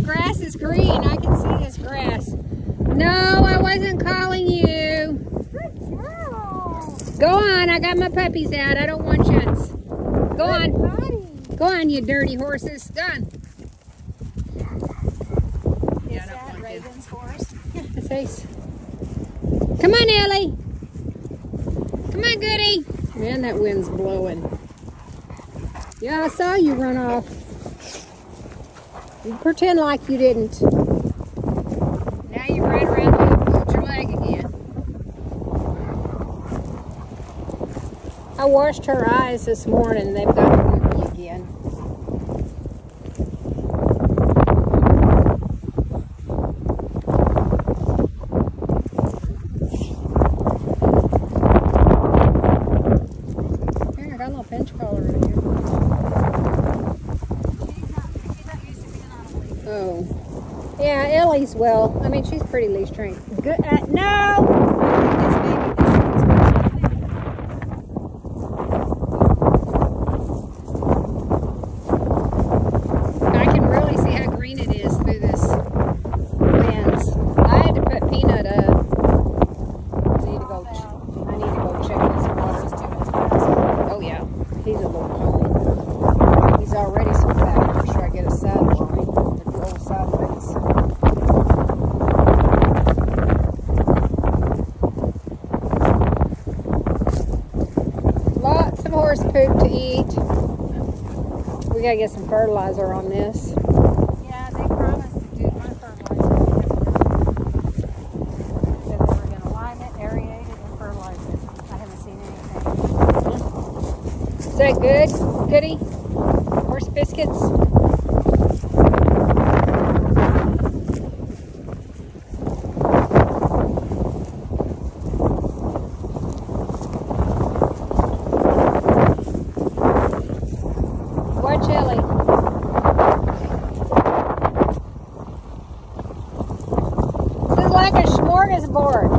grass is green. I can see this grass. No, I wasn't calling you. Good girl. Go on, I got my puppies out. I don't want chunts. Go on. Go on, you dirty horses. Done. Is that Reagan's horse? His face. Come on, Ellie. Come on, Goody. Man, that wind's blowing. Yeah, I saw you run off. You pretend like you didn't. Now you ran around and pulled your leg again. I washed her eyes this morning. They've got goopy again. Here, I got a little pinch collar right here. Oh. Yeah, Ellie's well. I mean, she's pretty leash trained. Good. No! I can really see how green it is through this lens. I had to put Peanut up. I need to go check this water. Oh yeah, he's a little pony. He's already so fat. I'm sure I get a saddle on him. The old saddle race. Lots of horse poop to eat. We gotta get some fertilizer on this. Yeah, they promised to do my fertilizer. Said they were going to lime it, aerate it, and fertilize it. I haven't seen anything. Is that good? Goody? Horse biscuits? Watch Ellie. This is like a smorgasbord.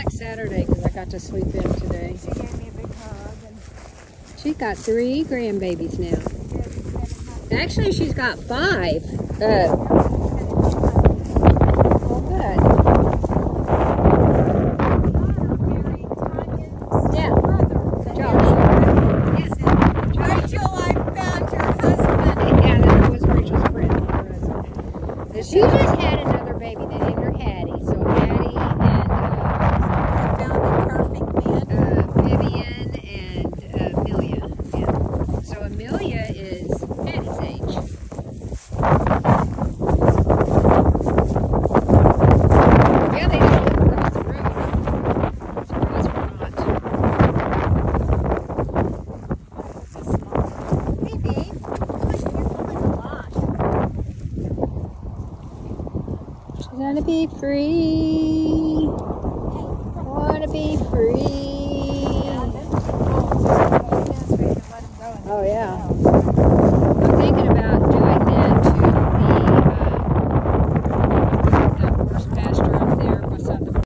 Saturday because I got to sleep in today. She gave me a big hug. And She's got 3 grandbabies now. Actually, she's got 5. Oh, good. Yeah. Wait till I found your husband. Yeah, that was Rachel's friend. She just had another baby that named her Hattie. So Hattie and Vivian and Amelia. Yeah. So Amelia is Hattie's age. Yeah, they just live across the road. Surprised we're not. Hey, babe. You're pulling a lot. She's gonna be free. Wanna be free. Oh yeah. I'm thinking about